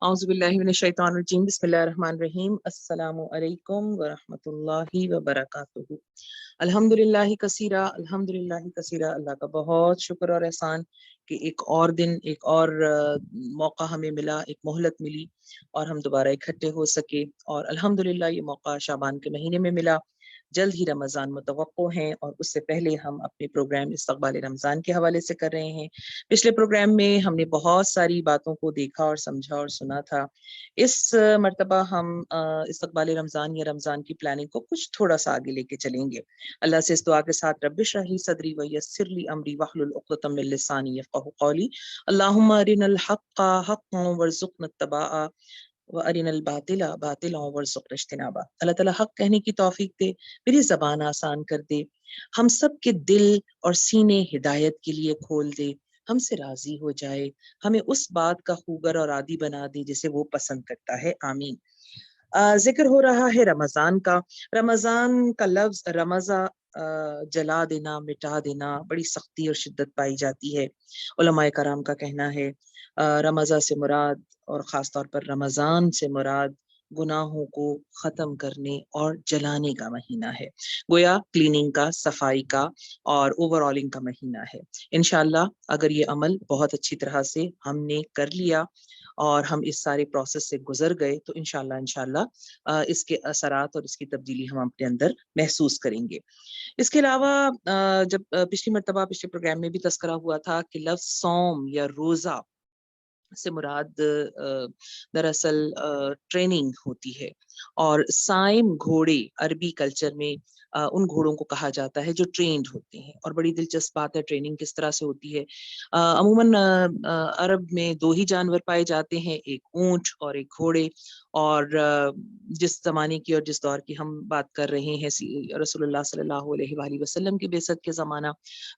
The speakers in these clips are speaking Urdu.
اعوذ باللہ من الشیطان الرجیم بسم اللہ الرحمن الرحیم السلام علیکم ورحمۃ اللہ وبرکاتہ۔ الحمد للہ کثیرہ الحمد للہ کثیرہ، اللہ کا بہت شکر اور احسان کہ ایک اور دن، ایک اور موقع ہمیں ملا، ایک مہلت ملی اور ہم دوبارہ اکٹھے ہو سکے، اور الحمد للہ یہ موقع شعبان کے مہینے میں ملا۔ جلد ہی رمضان متوقع ہیں اور اس سے پہلے ہم اپنے پروگرام استقبال رمضان کے حوالے سے کر رہے ہیں۔ پچھلے پروگرام میں ہم نے بہت ساری باتوں کو دیکھا اور سمجھا اور سنا تھا۔ اس مرتبہ ہم استقبال رمضان یا رمضان کی پلاننگ کو کچھ تھوڑا سا آگے لے کے چلیں گے۔ اللہ سے اس دعا کے ساتھ رب اشرح لی صدری ویسر لی امری واحلل عقدۃ من لسانی یفقہوا قولی، اللہم ارنا الحق حقا وارزقنا اتباعہ وارنا الباطل باطلا وارزقنا اجتنابہ۔ اللہ تعالیٰ حق کہنے کی توفیق دے، میری زبان آسان کر دے، ہم سب کے دل اور سینے ہدایت کے لیے کھول دے، ہم سے راضی ہو جائے، ہمیں اس بات کا خوگر اور عادی بنا دے جسے وہ پسند کرتا ہے، آمین۔ ذکر ہو رہا ہے رمضان کا۔ رمضان کا لفظ رمضا، جلا دینا، مٹا دینا، بڑی سختی اور شدت پائی جاتی ہے۔ علماء کرام کا کہنا ہے رمضا سے مراد، اور خاص طور پر رمضان سے مراد، گناہوں کو ختم کرنے اور جلانے کا مہینہ ہے، گویا کلیننگ کا، صفائی کا اور اوور آلنگ کا مہینہ ہے۔ انشاءاللہ اگر یہ عمل بہت اچھی طرح سے ہم نے کر لیا اور ہم اس سارے پروسیس سے گزر گئے تو انشاءاللہ اس کے اثرات اور اس کی تبدیلی ہم اپنے اندر محسوس کریں گے۔ اس کے علاوہ جب پچھلی مرتبہ پچھلے پروگرام میں بھی تذکرہ ہوا تھا کہ لفظ صوم یا روزہ سے مراد دراصل ٹریننگ ہوتی ہے، اور سائم گھوڑے عربی کلچر میں ان گھوڑوں کو کہا جاتا ہے جو ٹرینڈ ہوتے ہیں، اور بڑی دلچسپ بات ہے ٹریننگ کس طرح سے ہوتی ہے۔ عموماً عرب میں دو ہی جانور پائے جاتے ہیں، ایک اونٹ اور ایک گھوڑے، اور جس زمانے کی اور جس دور کی ہم بات کر رہے ہیں رسول اللہ صلی اللہ علیہ وآلہ وسلم کی بعثت کے زمانہ،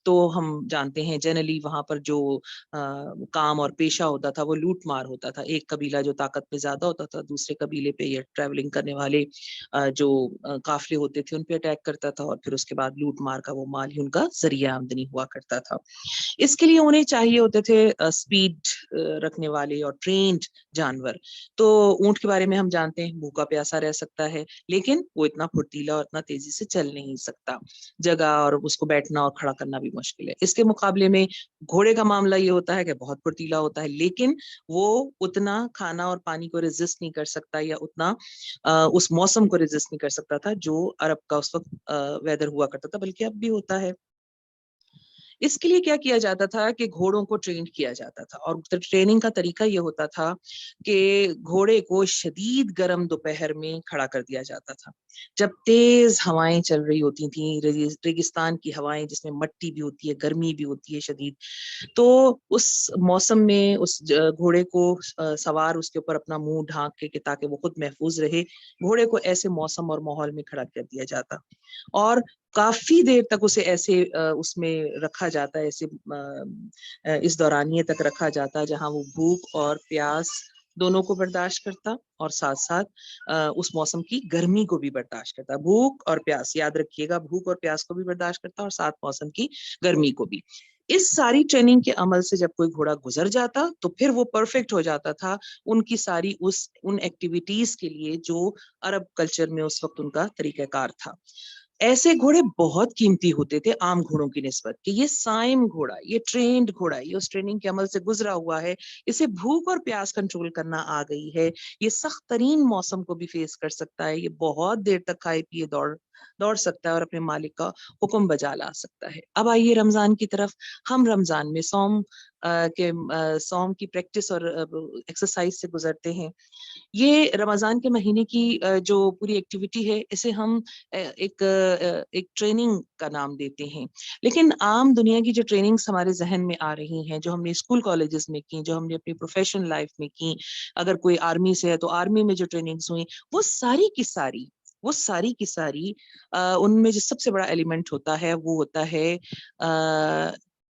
تو ہم جانتے ہیں جنرلی وہاں پر جو کام اور پیشہ ہوتا تھا وہ لوٹ مار ہوتا تھا۔ ایک قبیلہ جو طاقت میں زیادہ ہوتا تھا دوسرے قبیلے پہ یا ٹریولنگ کرنے والے جو قافلے ہوتے تھے ان پہ اٹیک کرتا تھا، اور پھر اس کے بعد لوٹ مار کا وہ مال ہی ان کا ذریعہ آمدنی ہوا کرتا تھا۔ اس کے لیے انہیں چاہیے ہوتے تھے سپیڈ رکھنے والے اور ٹرینڈ جانور۔ تو اونٹ کے بارے میں ہم جانتے ہیں بھوکا پیاسا رہ سکتا ہے، لیکن وہ اتنا پھرتیلا اور اتنا تیزی سے چل نہیں سکتا، جگہ اور اس کو بیٹھنا اور کھڑا کرنا بھی مشکل ہے۔ اس کے مقابلے میں گھوڑے کا معاملہ یہ ہوتا ہے کہ بہت پھرتیلا ہوتا ہے، لیکن وہ اتنا کھانا اور پانی کو ریزسٹ نہیں کر سکتا، یا اتنا اس موسم کو ریزسٹ نہیں کر سکتا تھا جو عرب کا اس وقت ویدر ہوا کرتا تھا، بلکہ اب بھی ہوتا ہے۔ اس کے لیے کیا کیا جاتا تھا کہ گھوڑوں کو ٹرینڈ کیا جاتا تھا، اور ٹریننگ کا طریقہ یہ ہوتا تھا کہ گھوڑے کو شدید گرم دوپہر میں کھڑا کر دیا جاتا تھا، جب تیز ہوائیں چل رہی ہوتی تھیں، ریگستان کی ہوائیں جس میں مٹی بھی ہوتی ہے، گرمی بھی ہوتی ہے شدید، تو اس موسم میں اس گھوڑے کو سوار اس کے اوپر اپنا منہ ڈھانک کے کہ تاکہ وہ خود محفوظ رہے، گھوڑے کو ایسے موسم اور ماحول میں کھڑا کر دیا جاتا، اور کافی دیر تک اسے ایسے اس میں رکھا جاتا ہے، ایسے اس دورانیے تک رکھا جاتا جہاں وہ بھوک اور پیاس دونوں کو برداشت کرتا، اور ساتھ ساتھ اس موسم کی گرمی کو بھی برداشت کرتا۔ بھوک اور پیاس، یاد رکھیے گا، بھوک اور پیاس کو بھی برداشت کرتا اور ساتھ موسم کی گرمی کو بھی۔ اس ساری ٹریننگ کے عمل سے جب کوئی گھوڑا گزر جاتا تو پھر وہ پرفیکٹ ہو جاتا تھا ان کی ساری ان ایکٹیویٹیز کے لیے جو عرب کلچر میں اس وقت ان کا طریقہ کار تھا۔ ایسے گھوڑے بہت قیمتی ہوتے تھے عام گھوڑوں کی نسبت، کہ یہ سائم گھوڑا، یہ ٹرینڈ گھوڑا، یہ اس ٹریننگ کے عمل سے گزرا ہوا ہے، اسے بھوک اور پیاس کنٹرول کرنا آ گئی ہے، یہ سخت ترین موسم کو بھی فیس کر سکتا ہے، یہ بہت دیر تک کھائے پیے دوڑ سکتا ہے اور اپنے مالک کا حکم بجا لا سکتا ہے۔ اب آئیے رمضان کی طرف۔ ہم رمضان میں صوم کی پریکٹس اور ایکسرسائز سے گزرتے ہیں۔ یہ رمضان کے مہینے کی جو پوری ایکٹیویٹی ہے اسے ہم ایک ٹریننگ کا نام دیتے ہیں، لیکن عام دنیا کی جو ٹریننگز ہمارے ذہن میں آ رہی ہیں، جو ہم نے اسکول کالجز میں کی، جو ہم نے اپنی پروفیشنل لائف میں کی، اگر کوئی آرمی سے ہے تو آرمی میں جو ٹریننگز ہوئی، وہ ساری کی ساری ان میں جو سب سے بڑا ایلیمنٹ ہوتا ہے وہ ہوتا ہے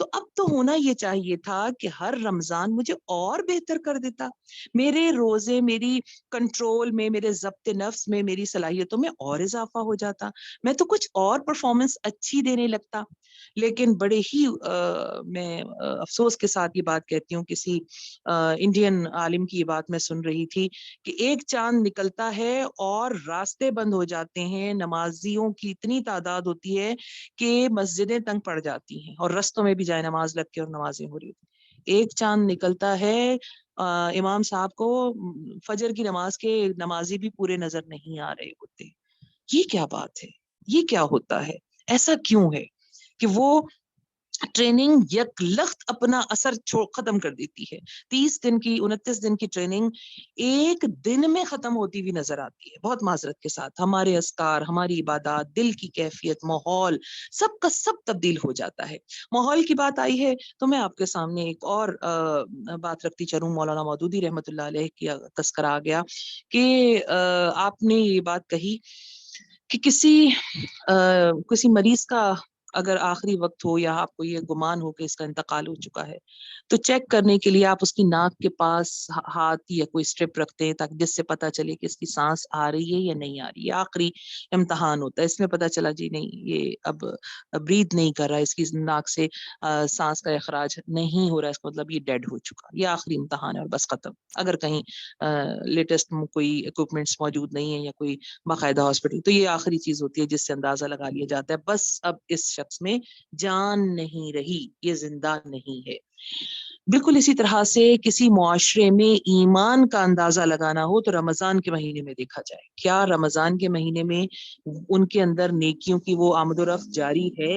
تو اب تو ہونا یہ چاہیے تھا کہ ہر رمضان مجھے اور بہتر کر دیتا، میرے روزے، میری کنٹرول میں، میرے ضبط نفس میں، میری صلاحیتوں میں اور اضافہ ہو جاتا، میں تو کچھ اور پرفارمنس اچھی دینے لگتا۔ لیکن بڑے ہی میں افسوس کے ساتھ یہ بات کہتی ہوں، کسی انڈین عالم کی یہ بات میں سن رہی تھی کہ ایک چاند نکلتا ہے اور راستے بند ہو جاتے ہیں، نمازیوں کی اتنی تعداد ہوتی ہے کہ مسجدیں تنگ پڑ جاتی ہیں اور رستوں میں بھی جائے نماز لگ کے اور نمازیں ہو رہی ہوتی۔ ایک چاند نکلتا ہے، امام صاحب کو فجر کی نماز کے نمازی بھی پورے نظر نہیں آ رہے ہوتے۔ یہ کیا بات ہے؟ یہ کیا ہوتا ہے؟ ایسا کیوں ہے کہ وہ ٹریننگ یک لخت اپنا اثر ختم کر دیتی ہے؟ 30 دن کی 29 دن کی ٹریننگ ایک دن میں ختم ہوتی ہوئی نظر آتی ہے۔ بہت معذرت کے ساتھ ہمارے اذکار، ہماری عبادات، دل کی کیفیت، ماحول سب کا سب تبدیل ہو جاتا ہے۔ ماحول کی بات آئی ہے تو میں آپ کے سامنے ایک اور بات رکھتی چلوں۔ مولانا مودودی رحمت اللہ علیہ کی تذکرہ آ گیا کہ آپ نے یہ بات کہی کہ کسی مریض کا اگر آخری وقت ہو یا آپ کو یہ گمان ہو کہ اس کا انتقال ہو چکا ہے تو چیک کرنے کے لیے آپ اس کی ناک کے پاس ہاتھ یا کوئی اسٹرپ رکھتے ہیں تاکہ جس سے پتہ چلے کہ اس کی سانس آ رہی ہے یا نہیں آ رہی ہے۔ آخری امتحان ہوتا ہے، اس میں پتہ چلا جی نہیں یہ اب بریتھ نہیں کر رہا، اس کی ناک سے سانس کا اخراج نہیں ہو رہا، اس کا مطلب یہ ڈیڈ ہو چکا، یہ آخری امتحان ہے اور بس ختم۔ اگر کہیں لیٹسٹ کوئی اکوپمنٹس موجود نہیں ہے یا کوئی باقاعدہ ہاسپٹل، تو یہ آخری چیز ہوتی ہے جس سے اندازہ لگا لیا جاتا ہے بس اب اس شخص میں جان نہیں رہی، یہ زندہ نہیں ہے۔ بالکل اسی طرح سے کسی معاشرے میں ایمان کا اندازہ لگانا ہو تو رمضان کے مہینے میں دیکھا جائے، کیا رمضان کے مہینے میں ان کے اندر نیکیوں کی وہ آمد و رفت جاری ہے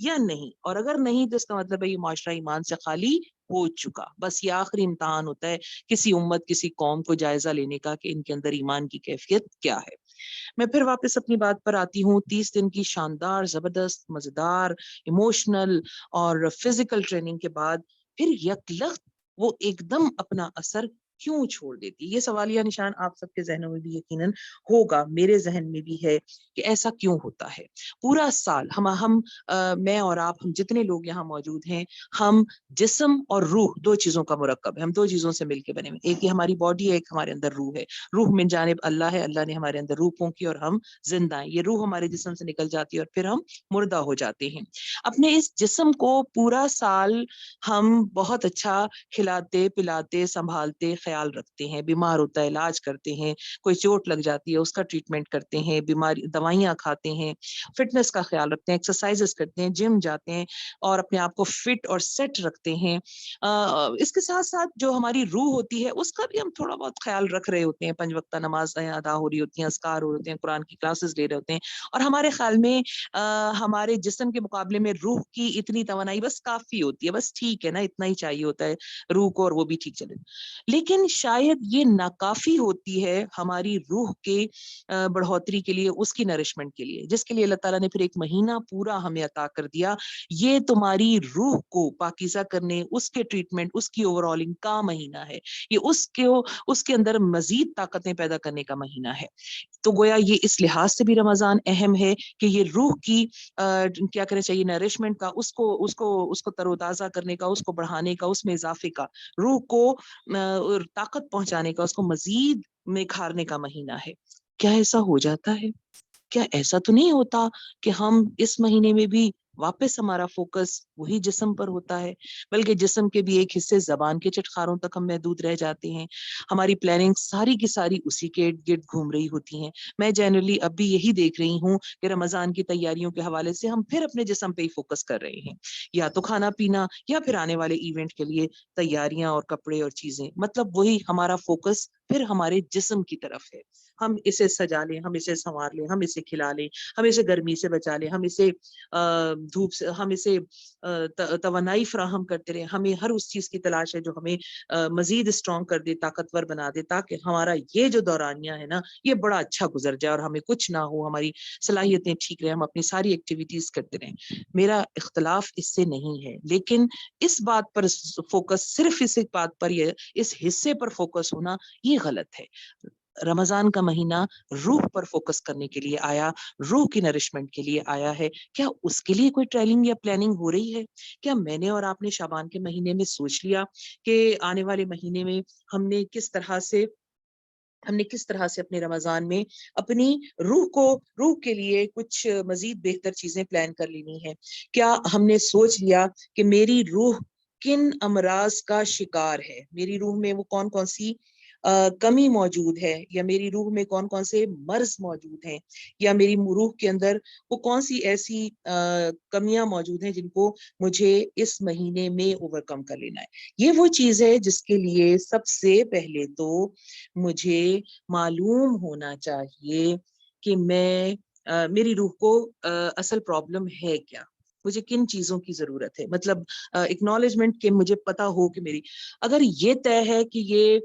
یا نہیں، اور اگر نہیں تو اس کا مطلب ہے یہ معاشرہ ایمان سے خالی ہو چکا۔ بس یہ آخری امتحان ہوتا ہے کسی امت، کسی قوم کو جائزہ لینے کا کہ ان کے اندر ایمان کی کیفیت کیا ہے۔ میں پھر واپس اپنی بات پر آتی ہوں۔ 30 دن کی شاندار، زبردست، مزیدار، ایموشنل اور فزیکل ٹریننگ کے بعد پھر یکلخت وہ ایک دم اپنا اثر کیوں چھوڑ دیتی؟ یہ سوالیہ نشان آپ سب کے ذہنوں میں بھی یقیناً ہوگا، میرے ذہن میں بھی ہے کہ ایسا کیوں ہوتا ہے۔ پورا سال میں اور آپ، ہم جتنے لوگ یہاں موجود ہیں، ہم جسم اور روح دو چیزوں کا مرکب ہے، ہم دو چیزوں سے مل کے بنے ہوئے، ایک یہ ہماری باڈی ہے، ایک ہمارے اندر روح ہے۔ روح من جانب اللہ ہے، اللہ نے ہمارے اندر روح پھونکی اور ہم زندہ ہیں۔ یہ روح ہمارے جسم سے نکل جاتی ہے اور پھر ہم مردہ ہو جاتے ہیں۔ اپنے اس جسم کو پورا سال ہم بہت اچھا کھلاتے پلاتے سنبھالتے خیال رکھتے ہیں، بیمار ہوتا ہے علاج کرتے ہیں، کوئی چوٹ لگ جاتی ہے اس کا ٹریٹمنٹ کرتے ہیں، بیماری دوائیاں کھاتے ہیں، فٹنس کا خیال رکھتے ہیں، ایکسرسائزز کرتے ہیں، جم جاتے ہیں اور اپنے آپ کو فٹ اور سیٹ رکھتے ہیں۔ اس کے ساتھ ساتھ جو ہماری روح ہوتی ہے اس کا بھی ہم تھوڑا بہت خیال رکھ رہے ہوتے ہیں، 5 وقتہ نماز ادا ہو رہی ہوتی ہیں، اذکار ہو رہے ہوتے ہیں، قرآن کی کلاسز لے رہے ہوتے ہیں، اور ہمارے خیال میں ہمارے جسم کے مقابلے میں روح کی اتنی توانائی بس کافی ہوتی ہے، بس ٹھیک ہے نا، اتنا ہی چاہیے ہوتا ہے روح کو اور وہ بھی ٹھیک چلے۔ لیکن شاید یہ ناکافی ہوتی ہے ہماری روح کے بڑھوتری کے لیے، اس کی نرشمنٹ کے لیے، جس کے لیے اللہ تعالیٰ نے پھر ایک مہینہ پورا ہمیں عطا کر دیا۔ یہ تمہاری روح کو پاکیزہ کرنے، اس کے ٹریٹمنٹ، اس کی اوور آلنگ کا مہینہ ہے، یہ اس کے اندر مزید طاقتیں پیدا کرنے کا مہینہ ہے۔ تو گویا یہ اس لحاظ سے بھی رمضان اہم ہے کہ یہ روح کی کیا کرنا چاہیے، نرشمنٹ کا، اس کو تر و تازہ کرنے کا، اس کو بڑھانے کا، اس میں اضافے کا، روح کو طاقت پہنچانے کا، اس کو مزید نکھارنے کا مہینہ ہے۔ کیا ایسا ہو جاتا ہے؟ کیا ایسا تو نہیں ہوتا کہ ہم اس مہینے میں بھی واپس ہمارا فوکس وہی جسم پر ہوتا ہے، بلکہ جسم کے بھی ایک حصے زبان کے چٹخاروں تک ہم محدود رہ جاتے ہیں، ہماری پلاننگ ساری کی ساری اسی کے ارد گرد گھوم رہی ہوتی ہیں۔ میں جنرلی اب بھی یہی دیکھ رہی ہوں کہ رمضان کی تیاریوں کے حوالے سے ہم پھر اپنے جسم پہ ہی فوکس کر رہے ہیں، یا تو کھانا پینا یا پھر آنے والے ایونٹ کے لیے تیاریاں اور کپڑے اور چیزیں، مطلب وہی ہمارا فوکس پھر ہمارے جسم کی طرف ہے۔ ہم اسے سجا لیں، ہم اسے سنوار لیں، ہم اسے کھلا لیں، ہم اسے گرمی سے بچا لیں، ہم اسے دھوپ سے، ہم اسے توانائی فراہم کرتے رہیں، ہمیں ہر اس چیز کی تلاش ہے جو ہمیں مزید اسٹرانگ کر دے، طاقتور بنا دے، تاکہ ہمارا یہ جو دورانیہ ہے نا یہ بڑا اچھا گزر جائے اور ہمیں کچھ نہ ہو، ہماری صلاحیتیں ٹھیک رہیں، ہم اپنی ساری ایکٹیویٹیز کرتے رہیں۔ میرا اختلاف اس سے نہیں ہے، لیکن اس بات پر فوکس، صرف اس ایک بات پر، اس حصے پر فوکس ہونا یہ غلط ہے۔ رمضان کا مہینہ روح پر فوکس کرنے کے لیے آیا، روح کی نرشمنٹ کے لیے آیا ہے. کیا اس کے لیے کوئی ٹریننگ یا پلاننگ ہو رہی ہے؟ کیا میں نے اور آپ نے شعبان کے مہینے میں سوچ لیا کہ آنے والے مہینے میں ہم نے کس طرح سے اپنے رمضان میں اپنی روح کے لیے کچھ مزید بہتر چیزیں پلان کر لینی ہے؟ کیا ہم نے سوچ لیا کہ میری روح کن امراض کا شکار ہے، میری روح میں وہ کون کون سی کمی موجود ہے، یا میری روح میں کون کون سے مرض موجود ہیں، یا میری روح کے اندر وہ کون سی ایسی کمیاں موجود ہیں جن کو مجھے اس مہینے میں اوور کم کر لینا ہے؟ یہ وہ چیز ہے جس کے لیے سب سے پہلے تو مجھے معلوم ہونا چاہیے کہ میری روح کو اصل پرابلم ہے کیا، مجھے کن چیزوں کی ضرورت ہے. مطلب اکنالجمنٹ کہ مجھے پتا ہو کہ میری، اگر یہ طے ہے کہ یہ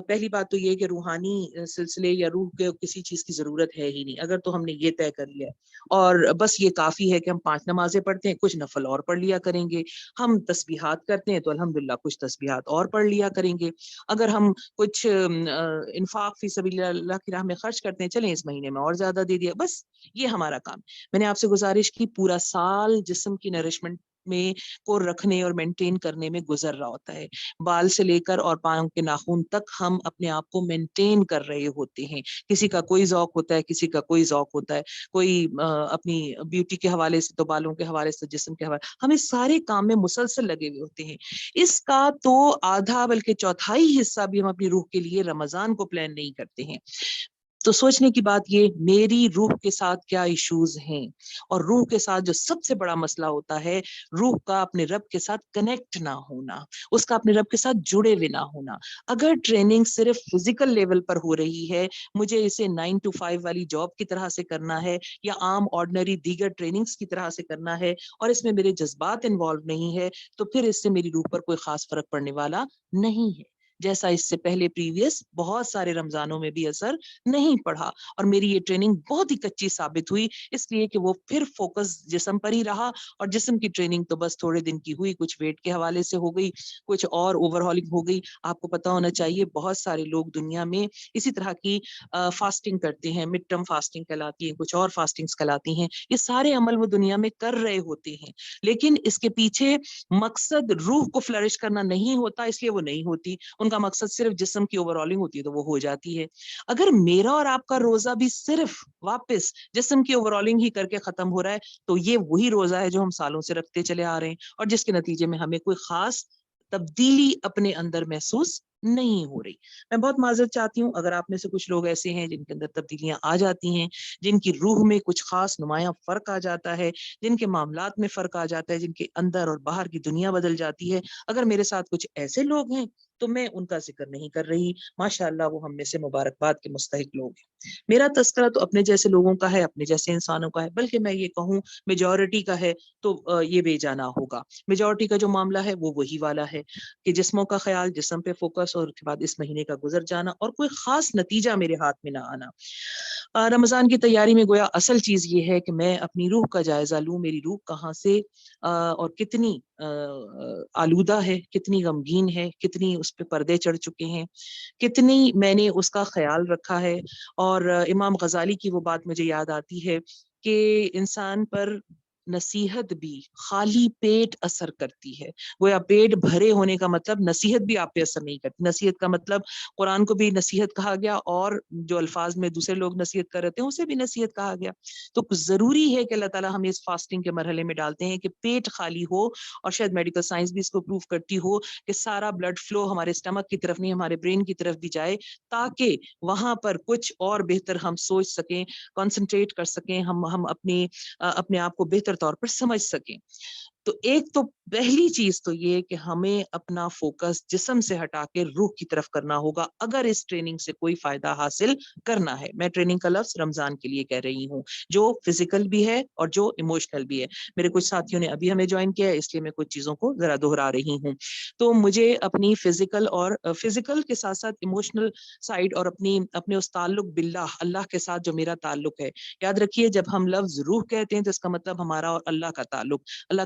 پہلی بات تو یہ کہ روحانی سلسلے یا روح کے کسی چیز کی ضرورت ہے ہی نہیں، اگر تو ہم نے یہ طے کر لیا اور بس یہ کافی ہے کہ ہم 5 نمازیں پڑھتے ہیں، کچھ نفل اور پڑھ لیا کریں گے، ہم تسبیحات کرتے ہیں تو الحمدللہ کچھ تسبیحات اور پڑھ لیا کریں گے، اگر ہم کچھ انفاق فی سبیل اللہ کی راہ میں خرچ کرتے ہیں، چلیں اس مہینے میں اور زیادہ دے دیا، بس یہ ہمارا کام. میں نے آپ سے گزارش کی پورا سال جسم کی نرشمنٹ میں کو رکھنے اور مینٹین کرنے میں گزر رہا ہوتا ہے، بال سے لے کر اور پاؤں کے ناخن تک ہم اپنے آپ کو مینٹین کر رہے ہوتے ہیں. کسی کا کوئی ذوق ہوتا ہے، کسی کا کوئی ذوق ہوتا ہے، کوئی اپنی بیوٹی کے حوالے سے، تو بالوں کے حوالے سے، جسم کے حوالے، ہم اس سارے کام میں مسلسل لگے ہوئے ہوتے ہیں. اس کا تو آدھا بلکہ چوتھائی حصہ بھی ہم اپنی روح کے لیے رمضان کو پلان نہیں کرتے ہیں. تو سوچنے کی بات یہ، میری روح کے ساتھ کیا ایشوز ہیں، اور روح کے ساتھ جو سب سے بڑا مسئلہ ہوتا ہے، روح کا اپنے رب کے ساتھ کنیکٹ نہ ہونا، اس کا اپنے رب کے ساتھ جڑے ہوئے نہ ہونا. اگر ٹریننگ صرف فزیکل لیول پر ہو رہی ہے، مجھے اسے 9 to 5 والی جاب کی طرح سے کرنا ہے، یا عام آرڈنری دیگر ٹریننگز کی طرح سے کرنا ہے، اور اس میں میرے جذبات انوالو نہیں ہے، تو پھر اس سے میری روح پر کوئی خاص فرق پڑنے والا نہیں ہے، جیسا اس سے پہلے پریویس بہت سارے رمضانوں میں بھی اثر نہیں پڑا. اور میری یہ ٹریننگ بہت ہی کچی ثابت ہوئی، اس لیے کہ وہ پھر فوکس جسم پر ہی رہا، اور جسم کی ٹریننگ تو بس تھوڑے دن کی ہوئی، کچھ ویٹ کے حوالے سے ہو گئی، کچھ اور اوور ہالنگ ہو گئی. آپ کو پتا ہونا چاہیے بہت سارے لوگ دنیا میں اسی طرح کی فاسٹنگ کرتے ہیں، مڈ ٹرم فاسٹنگ کہلاتی ہے، کچھ اور فاسٹنگز کہلاتی ہیں، یہ سارے عمل وہ دنیا میں کر رہے ہوتے ہیں، لیکن اس کے پیچھے مقصد روح کو فلرش کرنا نہیں ہوتا، اس لیے وہ نہیں ہوتی. ان کا مقصد صرف جسم کی اوور ہالنگ ہوتی ہے تو وہ ہو جاتی ہے. اگر میرا اور آپ کا روزہ بھی صرف واپس جسم کی اوور ہالنگ ہی کر کے ختم ہو رہا ہے، تو یہ وہی روزہ ہے جو ہم سالوں سے رکھتے چلے آ رہے ہیں، اور جس کے نتیجے میں ہمیں کوئی خاص تبدیلی اپنے اندر محسوس نہیں ہو رہی. میں بہت معذرت چاہتی ہوں اگر آپ میں سے کچھ لوگ ایسے ہیں جن کے اندر تبدیلیاں آ جاتی ہیں، جن کی روح میں کچھ خاص نمایاں فرق آ جاتا ہے، جن کے معاملات میں فرق آ جاتا ہے، جن کے اندر اور باہر کی دنیا بدل جاتی ہے. اگر میرے ساتھ کچھ ایسے لوگ ہیں تو میں ان کا ذکر نہیں کر رہی، ماشاءاللہ وہ ہم میں سے مبارکباد کے مستحق لوگ ہیں. میرا تذکرہ تو اپنے جیسے لوگوں کا ہے، اپنے جیسے انسانوں کا ہے، بلکہ میں یہ کہوں میجورٹی کا ہے تو یہ بے جانا ہوگا. میجورٹی کا جو معاملہ ہے وہ وہی والا ہے کہ جسموں کا خیال، جسم پہ فوکس، اور اس کے بعد اس مہینے کا گزر جانا اور کوئی خاص نتیجہ میرے ہاتھ میں نہ آنا. رمضان کی تیاری میں گویا اصل چیز یہ ہے کہ میں اپنی روح کا جائزہ لوں، میری روح کہاں سے اور کتنی آلودہ ہے، کتنی غمگین ہے، کتنی اس پہ پردے چڑھ چکے ہیں، کتنی میں نے اس کا خیال رکھا ہے. اور امام غزالی کی وہ بات مجھے یاد آتی ہے کہ انسان پر نصیحت بھی خالی پیٹ اثر کرتی ہے. گویا پیٹ بھرے ہونے کا مطلب نصیحت بھی آپ پہ اثر نہیں کرتی. نصیحت کا مطلب قرآن کو بھی نصیحت کہا گیا، اور جو الفاظ میں دوسرے لوگ نصیحت کر رہے ہیں اسے بھی نصیحت کہا گیا. تو ضروری ہے کہ اللہ تعالیٰ ہمیں اس فاسٹنگ کے مرحلے میں ڈالتے ہیں کہ پیٹ خالی ہو، اور شاید میڈیکل سائنس بھی اس کو پروف کرتی ہو کہ سارا بلڈ فلو ہمارے اسٹمک کی طرف نہیں، ہمارے برین کی طرف بھی جائے، تاکہ وہاں پر کچھ اور بہتر ہم سوچ سکیں، کنسنٹریٹ کر سکیں، ہم اپنے آپ کو بہتر طور پر سمجھ سکیں. تو ایک تو پہلی چیز تو یہ کہ ہمیں اپنا فوکس جسم سے ہٹا کے روح کی طرف کرنا ہوگا اگر اس ٹریننگ سے کوئی فائدہ حاصل کرنا ہے. میں ٹریننگ کا لفظ رمضان کے لیے کہہ رہی ہوں، جو فزیکل بھی ہے اور جو ایموشنل بھی ہے. میرے کچھ ساتھیوں نے ابھی ہمیں جوائن کیا ہے، اس لیے میں کچھ چیزوں کو ذرا دہرا رہی ہوں. تو مجھے اپنی فزیکل کے ساتھ ساتھ ایموشنل سائڈ اور اپنے اس تعلق باللہ، اللہ کے ساتھ جو میرا تعلق ہے. یاد رکھیے جب ہم لفظ روح کہتے ہیں تو اس کا مطلب ہمارا اور اللہ کا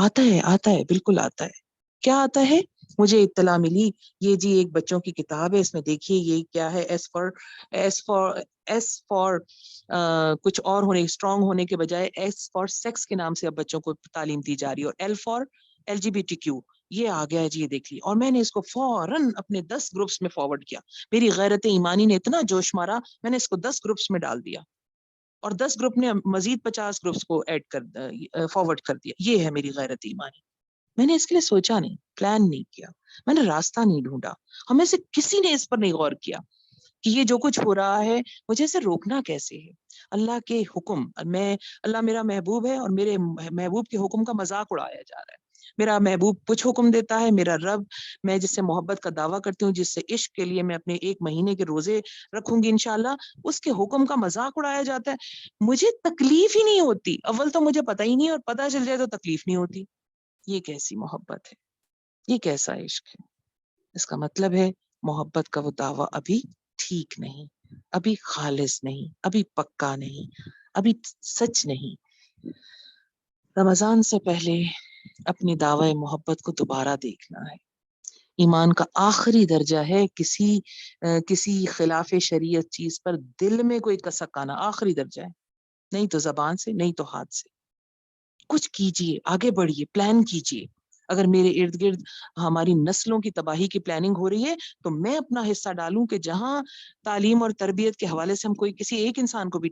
آتا ہے بالکل آتا ہے. کیا آتا ہے؟ مجھے اطلاع ملی یہ جی ایک بچوں کی کتاب ہے، اس میں دیکھیے یہ کیا ہے، ایس فار کچھ اور ہونے، اسٹرانگ ہونے کے بجائے ایس فار سیکس کے نام سے اب بچوں کو تعلیم دی جا رہی ہے، اور ایل فار LGBTQ یہ آ گیا ہے جی، یہ دیکھ لی. اور میں نے اس کو فوراً اپنے 10 گروپس میں فارورڈ کیا. میری غیرت ایمانی نے اتنا جوش مارا، میں نے اس کو 10 گروپس میں ڈال دیا، اور 10 گروپ نے مزید 50 گروپس کو ایڈ کر فارورڈ کر دیا. یہ ہے میری غیرت ایمانی. میں نے اس کے لیے سوچا نہیں، پلان نہیں کیا، میں نے راستہ نہیں ڈھونڈا. ہمیں سے کسی نے اس پر نہیں غور کیا کہ یہ جو کچھ ہو رہا ہے مجھے اسے روکنا کیسے ہے. اللہ کے حکم، اللہ میرا محبوب ہے اور میرے محبوب کے حکم کا مذاق اڑایا جا رہا ہے. میرا محبوب کچھ حکم دیتا ہے، میرا رب، میں جس سے محبت کا دعویٰ کرتی ہوں، جس سے عشق کے لیے میں اپنے 1 مہینے کے روزے رکھوں گی انشاءاللہ، اس کے حکم کا مذاق اڑایا جاتا ہے. مجھے تکلیف ہی نہیں ہوتی. اول تو مجھے پتہ ہی نہیں، اور پتہ چل جائے تو تکلیف نہیں ہوتی. یہ کیسی محبت ہے، یہ کیسا عشق ہے؟ اس کا مطلب ہے محبت کا وہ دعویٰ ابھی ٹھیک نہیں، ابھی خالص نہیں، ابھی پکا نہیں، ابھی سچ نہیں. رمضان سے پہلے اپنی دعوی محبت کو دوبارہ دیکھنا ہے. ایمان کا آخری درجہ ہے کسی خلاف شریعت چیز پر دل میں کوئی کسک آنا، آخری درجہ ہے. نہیں تو زبان سے، نہیں تو ہاتھ سے. کچھ کیجئے، آگے بڑھیے، پلان کیجئے. اگر میرے ارد گرد ہماری نسلوں کی تباہی کی پلاننگ ہو رہی ہے تو میں اپنا حصہ ڈالوں کہ جہاں تعلیم اور تربیت کے حوالے سے ہم کوئی کسی ایک انسان کو بھی،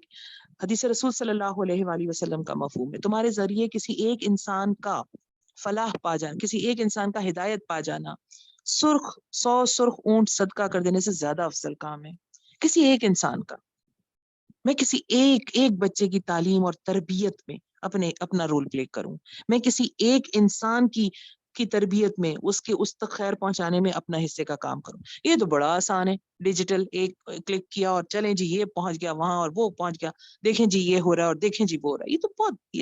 حدیث رسول صلی اللہ علیہ وآلہ وسلم کا مفہوم ہے تمہارے ذریعے کسی ایک انسان کا فلاح پا جانا، کسی ایک انسان کا ہدایت پا جانا 100 سرخ اونٹ صدقہ کر دینے سے زیادہ افضل کام ہے. کسی ایک انسان کا، میں کسی ایک بچے کی تعلیم اور تربیت میں اپنا رول پلے کروں، میں کسی ایک انسان کی تربیت میں اس تک خیر پہنچانے میں اپنا حصے کا کام کروں. یہ تو بڑا آسان ہے، ڈیجیٹل ایک کلک کیا اور چلیں جی یہ پہنچ گیا وہاں اور وہ پہنچ گیا، دیکھیں جی یہ ہو رہا ہے اور دیکھیں جی وہ ہو رہا ہے. یہ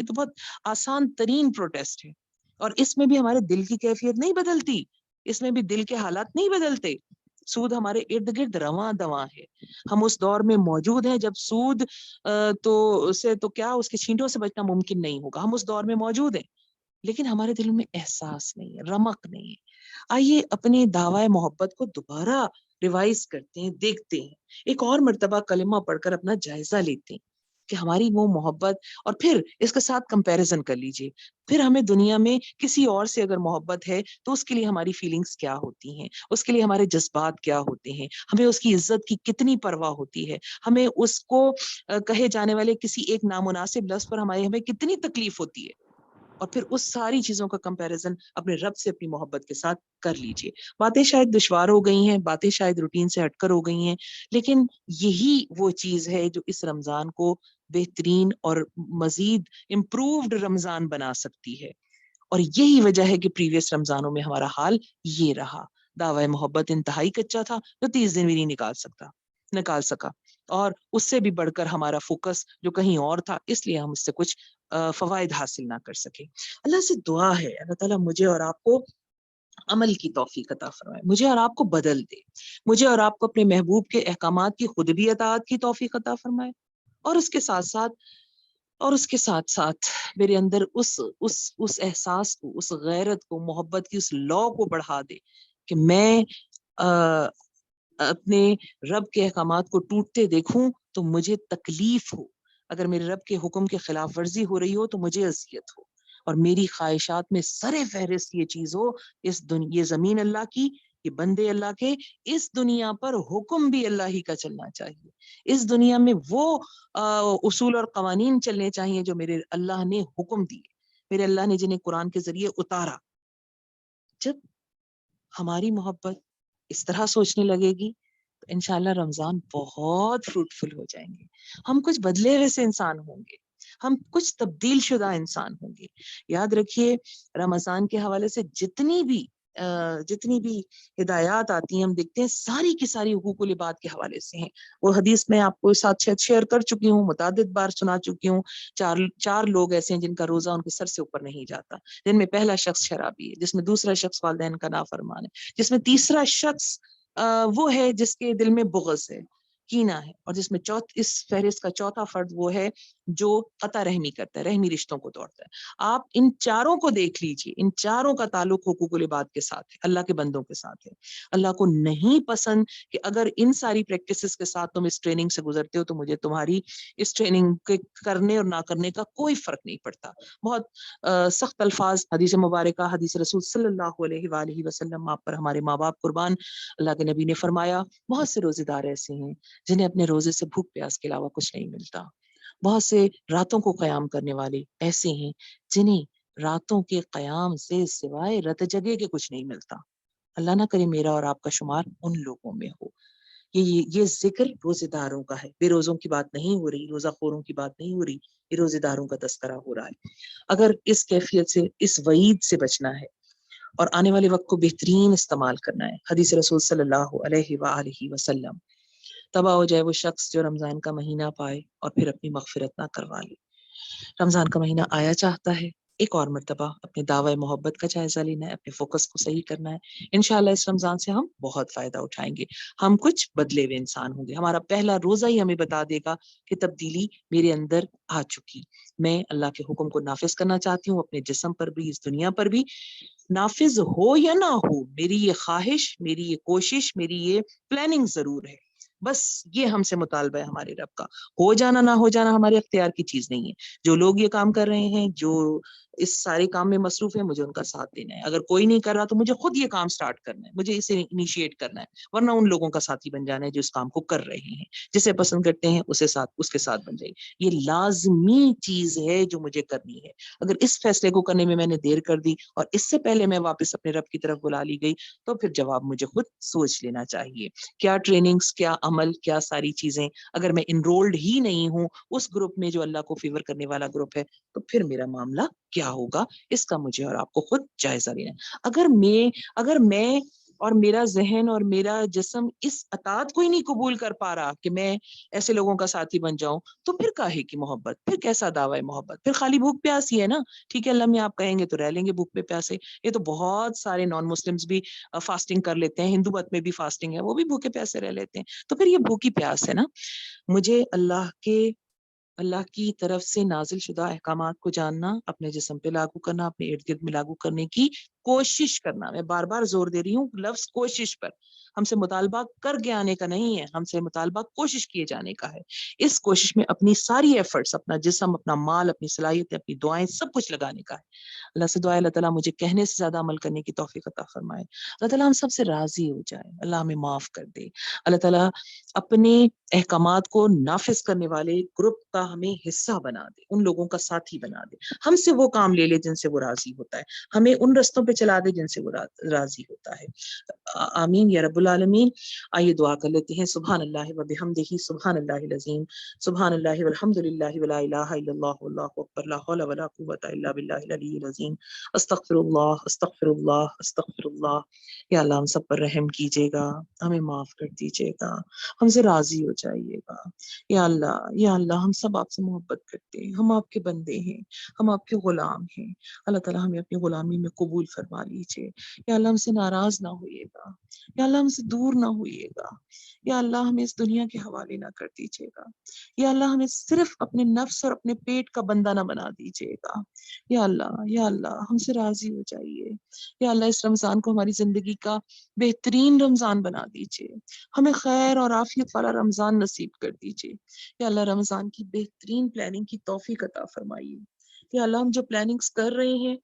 تو بہت آسان ترین پروٹیسٹ ہے. اور اس میں بھی ہمارے دل کی کیفیت نہیں بدلتی، اس میں بھی دل کے حالات نہیں بدلتے. سود ہمارے ارد گرد رواں دواں ہے. ہم اس دور میں موجود ہیں جب سود تو کیا اس کے چھینٹوں سے بچنا ممکن نہیں ہوگا. ہم اس دور میں موجود ہیں لیکن ہمارے دل میں احساس نہیں ہے، رمق نہیں ہے. آئیے اپنے دعوی محبت کو دوبارہ ریوائز کرتے ہیں، دیکھتے ہیں، ایک اور مرتبہ کلمہ پڑھ کر اپنا جائزہ لیتے ہیں کہ ہماری وہ محبت، اور پھر اس کے ساتھ کمپیریزن کر لیجئے. پھر ہمیں دنیا میں کسی اور سے اگر محبت ہے تو اس کے لیے ہماری فیلنگز کیا ہوتی ہیں، اس کے لیے ہمارے جذبات کیا ہوتے ہیں، ہمیں اس کی عزت کی کتنی پرواہ ہوتی ہے، ہمیں اس کو کہے جانے والے کسی ایک نامناسب لفظ پر ہمیں کتنی تکلیف ہوتی ہے. اور پھر اس ساری چیزوں کا کمپیریزن اپنے رب سے اپنی محبت کے ساتھ کر لیجئے. باتیں شاید دشوار ہو گئی ہیں، باتیں شاید روٹین سے ہٹ کر ہو گئی ہیں، لیکن یہی وہ چیز ہے جو اس رمضان کو بہترین اور مزید امپرووڈ رمضان بنا سکتی ہے. اور یہی وجہ ہے کہ پریویس رمضانوں میں ہمارا حال یہ رہا. دعوی محبت انتہائی کچا تھا جو 30 دن بھی نہیں نکال سکا، اور اس سے بھی بڑھ کر ہمارا فوکس جو کہیں اور تھا، اس لیے ہم اس سے کچھ فوائد حاصل نہ کر سکے. اللہ سے دعا ہے اللہ تعالیٰ مجھے اور آپ کو عمل کی توفیق عطا فرمائے، مجھے اور آپ کو بدل دے، مجھے اور آپ کو اپنے محبوب کے احکامات کی خود بھی اطاعت کی توفیق عطا فرمائے، اور اس کے ساتھ ساتھ میرے اندر اس احساس کو، اس غیرت کو، محبت کی اس لو کو بڑھا دے کہ میں اپنے رب کے احکامات کو ٹوٹتے دیکھوں تو مجھے تکلیف ہو، اگر میرے رب کے حکم کے خلاف ورزی ہو رہی ہو تو مجھے اذیت ہو، اور میری خواہشات میں سر فہرست یہ چیز ہو، یہ زمین اللہ کی، یہ بندے اللہ کے، اس دنیا پر حکم بھی اللہ ہی کا چلنا چاہیے، اس دنیا میں وہ اصول اور قوانین چلنے چاہیے جو میرے اللہ نے حکم دیے، میرے اللہ نے جنہیں قرآن کے ذریعے اتارا. جب ہماری محبت اس طرح سوچنے لگے گی تو انشاءاللہ رمضان بہت فروٹفل ہو جائیں گے. ہم کچھ بدلے ہوئے سے انسان ہوں گے، ہم کچھ تبدیل شدہ انسان ہوں گے. یاد رکھیے رمضان کے حوالے سے جتنی بھی ہدایات آتی ہیں ہم دیکھتے ہیں ساری کی ساری حقوق العباد کے حوالے سے ہیں. وہ حدیث میں آپ کو ساتھ شیئر کر چکی ہوں، متعدد بار سنا چکی ہوں. چار لوگ ایسے ہیں جن کا روزہ ان کے سر سے اوپر نہیں جاتا، جن میں پہلا شخص شرابی ہے، جس میں دوسرا شخص والدین کا نافرمان ہے، جس میں تیسرا شخص وہ ہے جس کے دل میں بغض ہے، کینہ ہے، اور جس میں اس فہرست کا چوتھا فرد وہ ہے جو قطع رحمی کرتا ہے، رحمی رشتوں کو توڑتا ہے. آپ ان چاروں کو دیکھ لیجیے، ان چاروں کا تعلق حقوق العباد کے ساتھ ہے، اللہ کے بندوں کے ساتھ ہے. اللہ کو نہیں پسند کہ اگر ان ساری پریکٹسز کے ساتھ تم اس ٹریننگ سے گزرتے ہو تو مجھے تمہاری اس ٹریننگ کے کرنے اور نہ کرنے کا کوئی فرق نہیں پڑتا. بہت سخت الفاظ حدیث مبارکہ، حدیث رسول صلی اللہ علیہ وآلہ وسلم، آپ پر ہمارے ماں باپ قربان. اللہ کے نبی نے فرمایا بہت سے روزے دار ایسے ہیں جنہیں اپنے روزے سے بھوک پیاس کے علاوہ کچھ نہیں ملتا. بہت سے راتوں کو قیام کرنے والے ایسے ہیں جنہیں راتوں کے قیام سے سوائے رت جگے کے کچھ نہیں ملتا. اللہ نہ کرے میرا اور آپ کا شمار ان لوگوں میں ہو. یہ ذکر روزے داروں کا ہے، بے روزوں کی بات نہیں ہو رہی، روزہ خوروں کی بات نہیں ہو رہی، یہ روزے داروں کا تذکرہ ہو رہا ہے. اگر اس کیفیت سے، اس وعید سے بچنا ہے اور آنے والے وقت کو بہترین استعمال کرنا ہے، حدیث رسول صلی اللہ علیہ وآلہ وسلم، تباہ ہو جائے وہ شخص جو رمضان کا مہینہ پائے اور پھر اپنی مغفرت نہ کروا لے. رمضان کا مہینہ آیا چاہتا ہے، ایک اور مرتبہ اپنے دعوی محبت کا جائزہ لینا ہے، اپنے فوکس کو صحیح کرنا ہے. انشاءاللہ اس رمضان سے ہم بہت فائدہ اٹھائیں گے، ہم کچھ بدلے ہوئے انسان ہوں گے. ہمارا پہلا روزہ ہی ہمیں بتا دے گا کہ تبدیلی میرے اندر آ چکی، میں اللہ کے حکم کو نافذ کرنا چاہتی ہوں، اپنے جسم پر بھی، اس دنیا پر بھی. نافذ ہو یا نہ ہو، میری یہ خواہش، میری یہ کوشش، میری یہ پلاننگ ضرور ہے. بس یہ ہم سے مطالبہ ہے ہمارے رب کا. ہو جانا نہ ہو جانا ہمارے اختیار کی چیز نہیں ہے. جو لوگ یہ کام کر رہے ہیں، جو اس سارے کام میں مصروف ہے، مجھے ان کا ساتھ دینا ہے. اگر کوئی نہیں کر رہا تو مجھے خود یہ کام سٹارٹ کرنا ہے، مجھے اسے انیشیٹ کرنا ہے، ورنہ ان لوگوں کا ساتھی بن جانا ہے جو اس کام کو کر رہے ہیں. جسے پسند کرتے ہیں اس کے ساتھ بن جائیے. یہ لازمی چیز ہے جو مجھے کرنی ہے. اگر اس فیصلے کو کرنے میں نے دیر کر دی اور اس سے پہلے میں واپس اپنے رب کی طرف بلا لی گئی تو پھر جواب مجھے خود سوچ لینا چاہیے. کیا ٹریننگز، کیا عمل، کیا ساری چیزیں اگر میں انرولڈ ہی نہیں ہوں اس گروپ میں جو اللہ کو فیور کرنے والا گروپ ہے تو پھر میرا معاملہ کیا ہوگا؟ اس کا مجھے اور آپ کو خود جائزہ لینا ہے. اگر میں اور میرا ذہن اور میرا جسم اس اطاعت کو ہی نہیں قبول کر پا رہا کہ میں ایسے لوگوں کا ساتھی بن جاؤں تو پھر کاہے کی محبت، پھر کیسا دعوی محبت؟ پھر خالی بھوک پیاس ہی ہے نا. ٹھیک ہے اللہ میں آپ کہیں گے تو رہ لیں گے بھوک پہ پیاسے. یہ تو بہت سارے نان مسلمز بھی فاسٹنگ کر لیتے ہیں، ہندو مت میں بھی فاسٹنگ ہے، وہ بھی بھوکے پیاسے رہ لیتے ہیں. تو پھر یہ بھوکی پیاس ہے نا. مجھے اللہ کی طرف سے نازل شدہ احکامات کو جاننا، اپنے جسم پہ لاگو کرنا، اپنے ارد گرد میں لاگو کرنے کی کوشش کرنا. میں بار بار زور دے رہی ہوں لفظ کوشش پر. ہم سے مطالبہ کر کے آنے کا نہیں ہے، ہم سے مطالبہ کوشش کیے جانے کا ہے. اس کوشش میں اپنی ساری ایفرٹس، اپنا جسم، اپنا مال، اپنی صلاحیتیں، اپنی دعائیں، سب کچھ لگانے کا ہے. اللہ سے دعا ہے اللہ تعالیٰ مجھے کہنے سے زیادہ عمل کرنے کی توفیق عطا فرمائے. اللہ تعالیٰ ہم سب سے راضی ہو جائے، اللہ ہمیں معاف کر دے. اللہ تعالیٰ اپنے احکامات کو نافذ کرنے والے گروپ کا ہمیں حصہ بنا دے، ان لوگوں کا ساتھی بنا دے. ہم سے وہ کام لے لے جن سے وہ راضی ہوتا ہے، ہمیں ان رستوں پہ چلا دے جن سے وہ راضی ہوتا ہے. آمین یا رب العالمین. آئیے دعا کر لیتے ہیں. سبحان اللہ و بحمدہ، سبحان اللہ العظیم، سبحان اللہ والحمد للہ ولا الہ الا اللہ واللہ اکبر، لا حول ولا قوۃ الا باللہ العلی العظیم. استغفر اللہ، استغفر اللہ، استغفر اللہ. یا اللہ ہم سب پر رحم کیجیے گا، ہمیں معاف کر دیجیے گا، ہم سے راضی ہو جائیے گا. یا اللہ ہم سب آپ سے محبت کرتے ہیں، ہم آپ کے بندے ہیں، ہم آپ کے غلام ہیں. اللہ تعالیٰ ہمیں اپنی غلامی میں قبول فرما لیجیے. یا اللہ ہم سے ناراض نہ ہوئیے گا، یا اللہ ہم سے دور نہ ہوئیے گا. یا اللہ ہمیں اس دنیا کے حوالے نہ کر دیجیے گا. یا اللہ ہمیں صرف اپنے نفس اور اپنے پیٹ کا بندہ نہ بنا دیجیے گا. یا اللہ ہم سے راضی ہو جائیے. یا اللہ اس رمضان کو ہماری زندگی کا بہترین رمضان بنا دیجیے، ہمیں خیر اور عافیت والا رمضان نصیب کر دیجیے. یا اللہ رمضان کی بہترین پلاننگ کی توفیق عطا فرمائیے. یا اللہ ہم جو پلاننگز کر رہے ہیں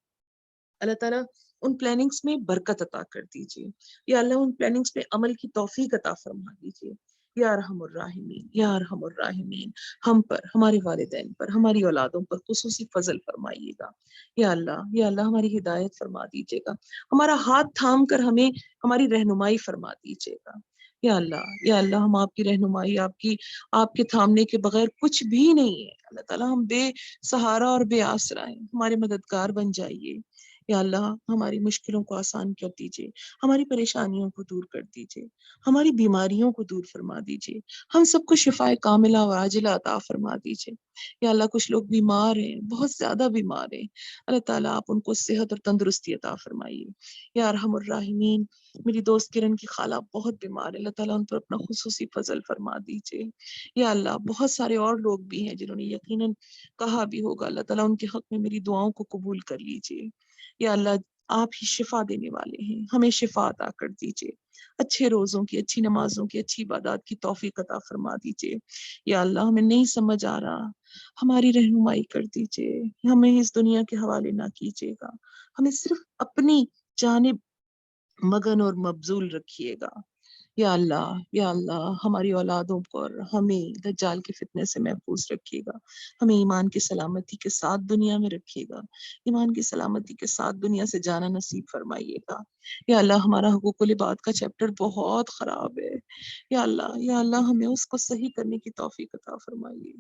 اللہ تعالیٰ ان پلاننگز میں برکت عطا کر دیجیے. یا اللہ ان پلاننگز پہ عمل کی توفیق عطا فرما دیجیے. یا ارحم الراحمین، یا ارحم الراحمین، ہم پر، ہمارے والدین پر، ہماری اولادوں پر خصوصی فضل فرمائیے گا. یا اللہ ہماری ہدایت فرما دیجیے گا، ہمارا ہاتھ تھام کر ہمیں ہماری رہنمائی فرما دیجیے گا. یا اللہ ہم آپ کی رہنمائی، آپ کے تھامنے کے بغیر کچھ بھی نہیں ہے. اللہ تعالیٰ ہم بے سہارا اور بے آسرا ہیں، ہمارے مددگار بن جائیے. یا اللہ ہماری مشکلوں کو آسان کر دیجیے، ہماری پریشانیوں کو دور کر دیجیے، ہماری بیماریوں کو دور فرما دیجیے، ہم سب کو شفائے کاملہ و عاجلہ عطا فرما دیجیے۔ یا اللہ کچھ لوگ بیمار ہیں، بہت زیادہ بیمار ہیں، اللہ تعالیٰ آپ ان کو صحت اور تندرستی عطا فرمائیے۔ یا ارحم الراحمین، میری دوست کرن کی خالہ بہت بیمار ہے، اللہ تعالیٰ ان پر اپنا خصوصی فضل فرما دیجیے۔ یا اللہ بہت سارے اور لوگ بھی ہیں جنہوں نے یقیناً کہا بھی ہوگا، اللہ تعالیٰ ان کے حق میں میری دعاؤں کو قبول کر لیجیے۔ یا اللہ آپ ہی شفا دینے والے ہیں، ہمیں شفا عطا کر دیجیے، اچھے روزوں کی، اچھی نمازوں کی، اچھی عبادات کی توفیق عطا فرما دیجیے۔ یا اللہ ہمیں نہیں سمجھ آ رہا، ہماری رہنمائی کر دیجیے، ہمیں اس دنیا کے حوالے نہ کیجیے گا، ہمیں صرف اپنی جانب مگن اور مبذول رکھیے گا۔ یا اللہ ہماری اولادوں کو اور ہمیں دجال کے فتنے سے محفوظ رکھیے گا، ہمیں ایمان کی سلامتی کے ساتھ دنیا میں رکھیے گا، ایمان کی سلامتی کے ساتھ دنیا سے جانا نصیب فرمائیے گا۔ یا اللہ ہمارا حقوق العباد کا چیپٹر بہت خراب ہے، یا اللہ ہمیں اس کو صحیح کرنے کی توفیق عطا فرمائیے۔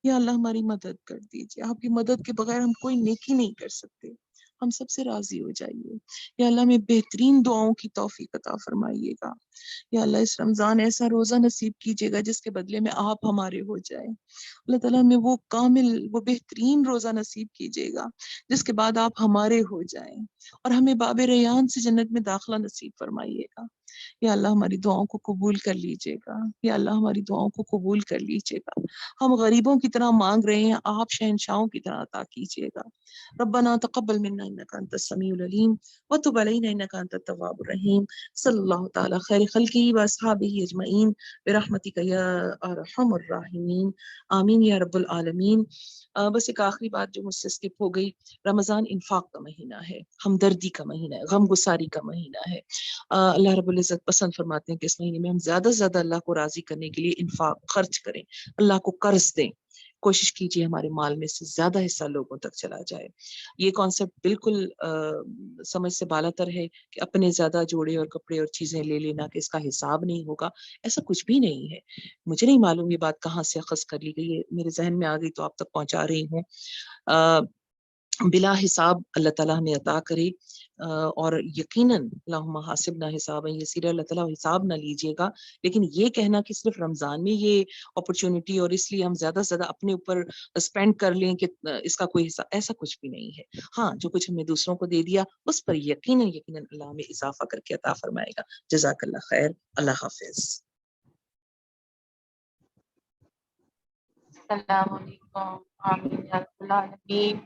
یا اللہ ہماری مدد کر دیجیے، آپ کی مدد کے بغیر ہم کوئی نیکی نہیں کر سکتے، ہم سب سے راضی ہو جائیے۔ یا اللہ ہمیں بہترین دعاؤں کی توفیق عطا فرمائیے گا۔ یا اللہ اس رمضان ایسا روزہ نصیب کیجیے گا جس کے بدلے میں آپ ہمارے ہو جائیں۔ اللہ تعالیٰ ہمیں وہ کامل، وہ بہترین روزہ نصیب کیجیے گا جس کے بعد آپ ہمارے ہو جائیں، اور ہمیں باب ریان سے جنت میں داخلہ نصیب فرمائیے گا۔ یا اللہ ہماری دعاؤں کو قبول کر لیجیے گا، یا اللہ ہماری دعاؤں کو قبول کر لیجیے گا۔ ہم غریبوں کی طرح مانگ رہے ہیں، آپ شہنشاہوں کی طرح عطا کیجیے گا۔ ربنا تقبل منا انك انت السميع العليم وتب علينا انك انت التواب الرحيم صلی اللہ تعالی خیر خلقی و اصحابہ اجمعین برحمتک یا ارحم الراحمین آمین یا رب العالمین۔ بس ایک آخری بات جو مجھ سے اسکپ ہو گئی، رمضان انفاق کا مہینہ ہے، ہمدردی کا مہینہ ہے، غم گساری کا مہینہ ہے۔ اللہ رب العزت پسند فرماتے ہیں کہ اس مہینے میں ہم زیادہ سے زیادہ اللہ کو راضی کرنے کے لیے انفاق خرچ کریں، اللہ کو قرض دیں، کوشش کیجیے ہمارے مال میں سے زیادہ حصہ لوگوں تک چلا جائے۔ یہ کانسیپٹ بالکل سمجھ سے بالاتر ہے کہ اپنے زیادہ جوڑے اور کپڑے اور چیزیں لے لینا کہ اس کا حساب نہیں ہوگا، ایسا کچھ بھی نہیں ہے۔ مجھے نہیں معلوم یہ بات کہاں سے اخذ کر لی گئی ہے، میرے ذہن میں آ گئی تو آپ تک پہنچا رہی ہوں۔ بلا حساب اللہ تعالیٰ ہمیں عطا کرے، اور یقیناً اللہم حاسبنا حسابا یسیرا، اللہ تعالیٰ حساب نہ لیجیے گا، لیکن یہ کہنا کہ صرف رمضان میں یہ اپرچونٹی اور اس لیے ہم زیادہ سے زیادہ اپنے اوپر اسپینڈ کر لیں کہ اس کا کوئی حصہ، ایسا کچھ بھی نہیں ہے۔ ہاں جو کچھ ہم نے دوسروں کو دے دیا اس پر یقیناً اللہ ہمیں اضافہ کر کے عطا فرمائے گا۔ جزاک اللہ خیر، اللہ حافظ۔ السلام علیکم، آمین یا رب العالمین۔